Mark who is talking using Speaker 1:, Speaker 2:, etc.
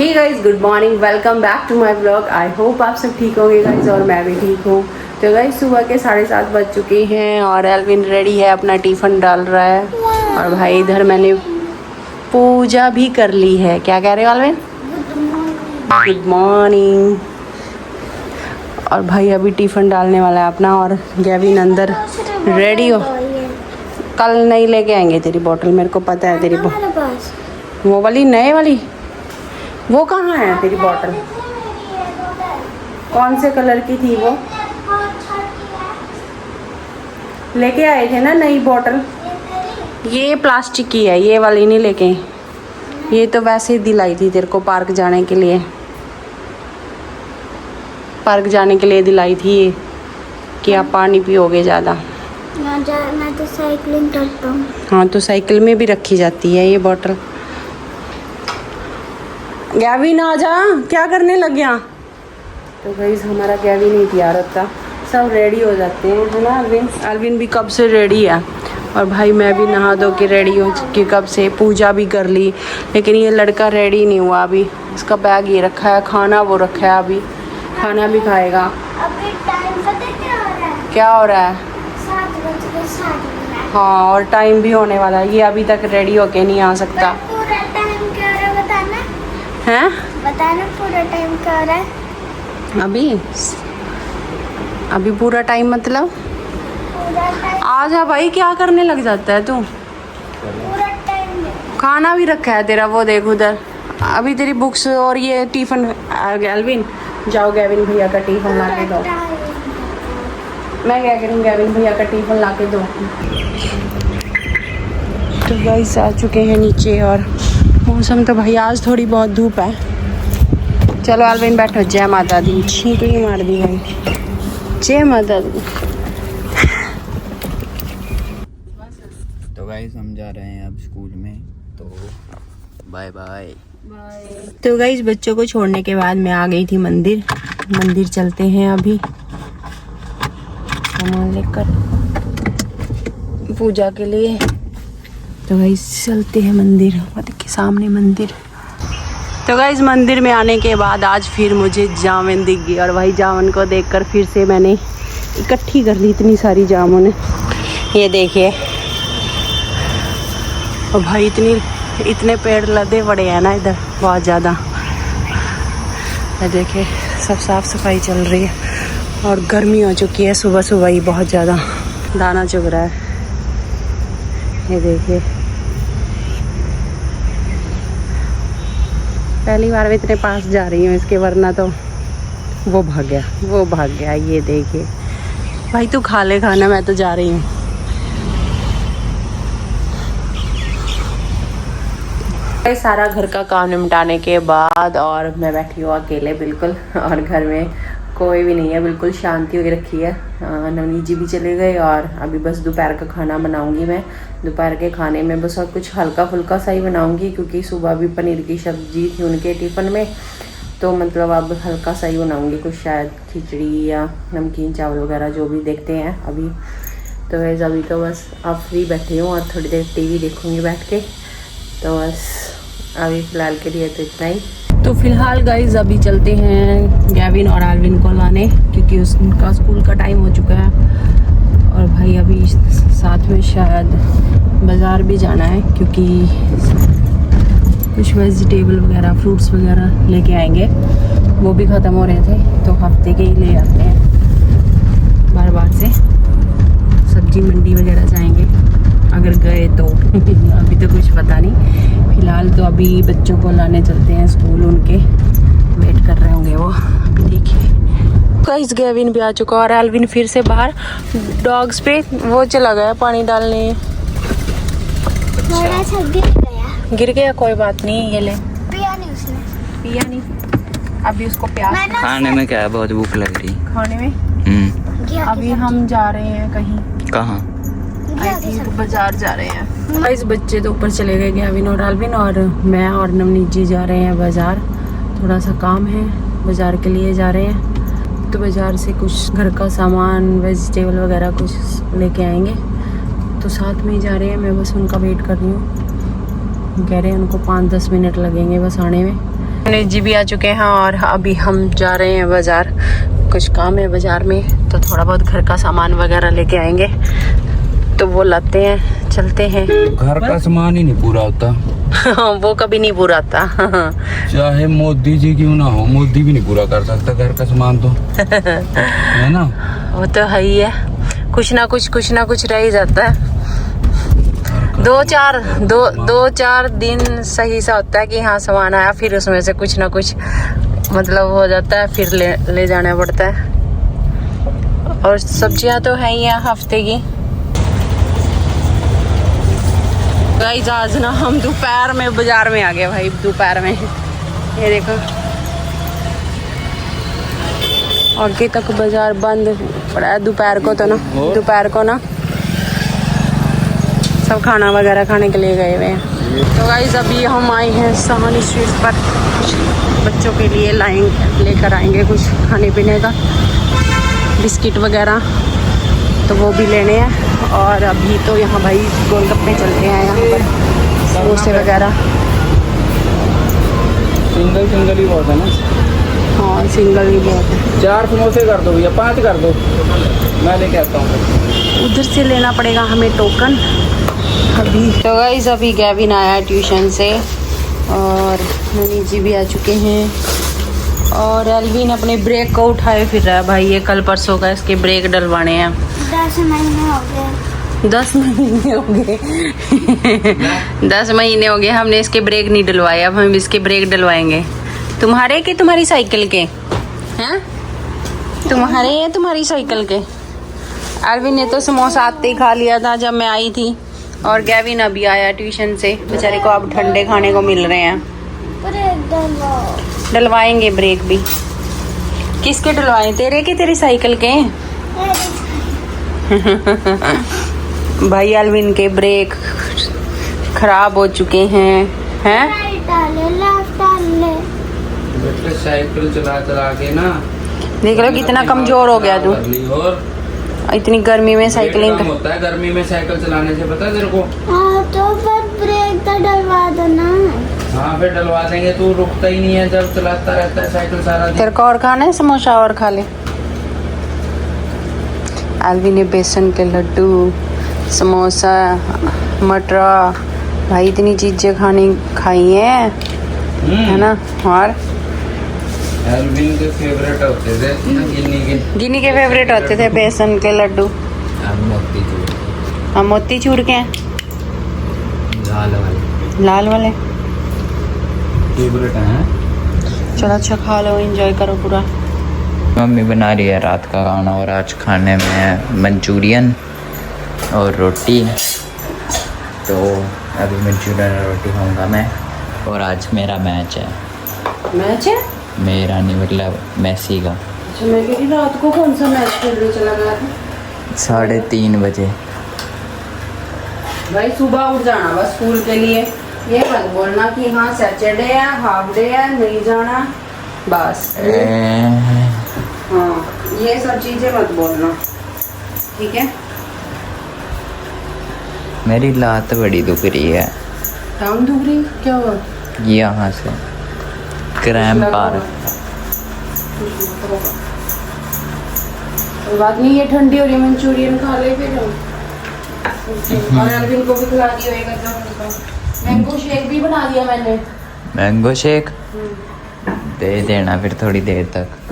Speaker 1: Hey guys, good morning, welcome back to my blog. I hope आप सब ठीक होंगे गाइस और मैं भी ठीक हूँ। तो गाइस सुबह के 7:30 बज चुके हैं और एल्विन रेडी है, अपना टिफ़िन डाल रहा है। और भाई इधर मैंने पूजा भी कर ली है। क्या कह रहे हो एल्विन? Good morning. और भाई अभी टिफ़िन डालने वाला है अपना और गैविन अंदर रेडी हो। कल नहीं लेके आएंगे तेरी बोतल, मेरे को पता है तेरी वो वाली नए वाली वो कहाँ है तेरी बॉटल? कौन से कलर की थी वो? लेके आए थे ना नई बॉटल। ये प्लास्टिक की है, ये वाली नहीं लेके। ये तो वैसे ही दिलाई थी तेरे को पार्क जाने के लिए। पार्क जाने के लिए दिलाई थी ये कि आप पानी पियोगे ज़्यादा।
Speaker 2: मैं तो साइकिलिंग करता हूँ।
Speaker 1: हाँ तो साइकिल में भी रखी जाती है ये बॉटल। गैविन आ जा, क्या करने लग गया? तो गाइस हमारा गैविन नहीं तैयार होता, सब रेडी हो जाते हैं, है ना एल्विन? एल्विन भी कब से रेडी है और भाई मैं भी नहा धो के रेडी हो चुकी कब से, पूजा भी कर ली। लेकिन ये लड़का रेडी नहीं हुआ अभी। इसका बैग ये रखा है, खाना वो रखा है, अभी खाना भी खाएगा।
Speaker 2: अभी टाइम पता
Speaker 1: क्या हो रहा है?
Speaker 2: 7:07।
Speaker 1: हाँ और टाइम भी होने वाला है। ये अभी तक रेडी होके नहीं आ सकता
Speaker 2: पूरा टाइम क्या हो रहा है बताना?
Speaker 1: है?
Speaker 2: बताना पूरा टाइम क्या हो रहा है?
Speaker 1: अभी पूरा टाइम मतलब?
Speaker 2: पूरा टाइम
Speaker 1: आ जा भाई, क्या करने लग जाता है तू?
Speaker 2: पूरा टाइम
Speaker 1: खाना भी रखा है तेरा, वो देख उधर। अभी तेरी बुक्स और ये टिफ़िन। एल्विन जाओ गैविन भैया का टिफ़िन ला के दो। मैं क्या करूँ, गैविन भैया का टिफ़िन ला के दो। तो गाइस आ चुके हैं नीचे और मौसम तो भाई आज थोड़ी बहुत धूप है। चलो एल्विन बैठो। जय माता दी। छींक ही मार दी भाई। जय माता दी।
Speaker 3: तो गाइस हम जा रहे हैं अब स्कूल में, तो बाय बाय।
Speaker 1: तो गाइस बच्चों को छोड़ने के बाद मैं आ गई थी मंदिर। मंदिर चलते हैं अभी सामान लेकर पूजा के लिए। तो गाइस चलते हैं मंदिर, के सामने मंदिर। तो गाइस मंदिर में आने के बाद आज फिर मुझे जामुन दिख गई और भाई जामुन को देखकर फिर से मैंने इकट्ठी कर ली इतनी सारी जामुन। ये देखिए, और भाई इतने पेड़ लदे पड़े हैं ना इधर, बहुत ज़्यादा। ये देखिए सब साफ़ सफाई चल रही है और गर्मी हो चुकी है सुबह सुबह ही बहुत ज़्यादा। दाना चुग रहा है, ये देखिए। पहली बार मैं इतने पास जा रही हूँ इसके, वरना तो वो भाग गया। ये देखिए भाई, तू खा ले खाना, मैं तो जा रही हूँ। सारा घर का काम निपटाने के बाद और मैं बैठी हूँ अकेले बिल्कुल, और घर में कोई भी नहीं है, बिल्कुल शांति हो रखी है। नवनीत जी भी चले गए और अभी बस दोपहर का खाना बनाऊंगी मैं। दोपहर के खाने में बस और कुछ हल्का फुल्का सा ही बनाऊंगी, क्योंकि सुबह भी पनीर की सब्जी थी उनके टिफ़िन में, तो मतलब अब हल्का सा ही बनाऊंगी, कुछ शायद खिचड़ी या नमकीन चावल वगैरह जो भी देखते हैं अभी। तो वैसे अभी तो बस अब फ्री बैठी हूँ और थोड़ी देर टीवी देखूँगी बैठ के। तो बस अभी फ़िलहाल के लिए तो इतना ही। तो फ़िलहाल गाइज अभी चलते हैं गैविन और एल्विन को लाने, क्योंकि उनका स्कूल का टाइम हो चुका है। और भाई अभी साथ में शायद बाज़ार भी जाना है, क्योंकि कुछ वेजिटेबल वगैरह फ्रूट्स वगैरह लेके आएंगे, वो भी ख़त्म हो रहे थे तो हफ्ते के ही ले आते हैं बार बार से। सब्जी मंडी वगैरह जाएंगे अगर गए तो अभी तो कुछ पता नहीं। फ़िलहाल तो अभी बच्चों को लाने चलते हैं स्कूल, उनके वेट कर रहे होंगे वो। अभी देखिए गाइस गैविन भी आ चुका और एल्विन फिर से बाहर डॉग्स पे वो चला गया पानी डालने।
Speaker 2: थोड़ा सा
Speaker 1: गिर गया, कोई बात नहीं, ये ले।
Speaker 2: पिया नहीं उसने।
Speaker 1: पिया नहीं, अभी उसको प्यास।
Speaker 3: खाने में क्या है, बहुत भूख लग रही।
Speaker 1: खाने में अभी हम जा रहे हैं कहीं।
Speaker 3: कहाँ?
Speaker 1: तो बाजार जा रहे हैं। इस बच्चे तो ऊपर चले गए गैविन और एल्विन, और मैं और नवनीत जी जा रहे हैं बाजार। थोड़ा सा काम है, बाजार के लिए जा रहे हैं। तो बाजार से कुछ घर का सामान वेजिटेबल वगैरह कुछ लेके आएंगे, तो साथ में ही जा रहे हैं। मैं बस उनका वेट कर रही हूँ, कह रहे हैं उनको 5-10 मिनट लगेंगे बस आने में। गणेश जी भी आ चुके हैं और अभी हम जा रहे हैं बाजार। कुछ काम है बाजार में, तो थोड़ा बहुत घर का सामान वगैरह लेके आएंगे, तो वो लाते हैं, चलते हैं।
Speaker 3: घर का सामान ही नहीं पूरा होता।
Speaker 1: वो कभी नहीं पूरा होता।
Speaker 3: चाहे मोदी जी क्यों ना हो, मोदी भी नहीं पूरा कर सकता घर का सामान तो। है ना?
Speaker 1: वो तो है ही है, कुछ ना कुछ रह ही जाता है। दो चार दिन सही सा होता है कि हाँ सामान आया, फिर उसमें से कुछ ना कुछ मतलब हो जाता है, फिर ले जाना पड़ता है। और सब्जियां तो है ही है हफ्ते की। गाइस आज ना हम दोपहर में बाजार में आ गए भाई, दोपहर में। ये देखो आगे तक बाजार बंद पड़ा है दोपहर को, तो ना दोपहर को ना सब खाना वगैरह खाने के लिए गए हुए हैं। तो गाइस अभी हम आए हैं साहनी स्ट्रीट पर, कुछ बच्चों के लिए लेकर आएंगे कुछ खाने पीने का, बिस्किट वगैरह, तो वो भी लेने हैं। और अभी तो यहाँ भाई गोलगप्पे चलते हैं यहाँ पर, समोसे वगैरह।
Speaker 3: सिंगल ही बहुत है ना?
Speaker 1: हाँ सिंगल ही बहुत है।
Speaker 3: 4 समोसे कर दो भैया, 5 कर दो, मैं लेके आता हूँ।
Speaker 1: उधर से लेना पड़ेगा हमें टोकन अभी। तो गाइस अभी गैविन आया है ट्यूशन से और मनी जी भी आ चुके हैं, और एल्विन अपने ब्रेक को उठाए फिर रहा है भाई। ये कल परसों का इसके ब्रेक डलवाने हैं।
Speaker 2: 10 महीने हो गए।
Speaker 1: 10 महीने हो गए। 10 महीने हो गए हमने इसके ब्रेक नहीं डलवाए, अब हम इसके ब्रेक डलवाएंगे। तुम्हारे के तुम्हारी साइकिल के हैं? तुम्हारे या तुम्हारी साइकिल के? एल्विन ने तो समोसा आते ही खा लिया था जब मैं आई थी, और गैविन अभी आया ट्यूशन से, बेचारे को अब ठंडे खाने को मिल रहे हैं। डलवाएंगे ब्रेक भी। किसके डलवाएं, तेरे के तेरी साइकिल के? भाई एल्विन के ब्रेक खराब हो चुके हैं।
Speaker 3: बेटे साइकिल चला के ना
Speaker 1: देख लो कितना कमजोर हो गया तू।
Speaker 3: और
Speaker 1: इतनी गर्मी में साइकिलिंग
Speaker 3: काम होता है गर्मी में साइकिल चलाने से, पता है तेरे को?
Speaker 2: हाँ तो फिर ब्रेक तो डलवा दो ना।
Speaker 3: हाँ फिर डलवा देंगे, तू रुकता ही नहीं है जब चलाता रहता है साइकिल सारा दिन।
Speaker 1: तेरे को और खाना है समोसा? और खा ले। एल्विन ने बेसन के लड्डू, समोसा, मटरा, भाई इतनी चीजें खाई हैं, है ना? और
Speaker 3: एल्विन के फेवरेट होते थे
Speaker 1: गिनी के फेवरेट होते थे बेसन के लड्डू। हम मोती चूर के हैं, लाल वाले
Speaker 3: फेवरेट हैं।
Speaker 1: चलो अच्छा खा लो, एंजॉय करो पूरा।
Speaker 3: मम्मी बना रही है रात का खाना, और आज खाने में है मंचूरियन और रोटी। तो अभी मंचूरियन और रोटी खाऊंगा मैं, और आज मेरा मैच है।
Speaker 1: मैच है?
Speaker 3: मेरा नहीं, मतलब मैसी का।
Speaker 1: अच्छा मैं कह रही रात को कौन सा मैच खेलने चला गया था?
Speaker 3: 3:30 बजे।
Speaker 1: भाई सुबह उठ जाना बस स्कूल के लिए, ये मत बोलना कि हाँ सैटरडे है, हाफ डे है, नहीं जाना, बस। हाँ ये सब चीजें मत बोलना, ठीक है?
Speaker 3: मेरी लात बड़ी दुख रही है।
Speaker 1: टांग दुख रही? क्या हुआ?
Speaker 3: यहाँ से क्रैम्प आ रहा।
Speaker 1: कोई बात नहीं, ये ठंडी हो रही है, मंचूरियन खा ले फिर। और एल्विन को भी खिला दिया होगा। मैंगो शेक भी बना दिया मैंने।
Speaker 3: मैंगो शेक दे देना फिर थोड़ी देर तक।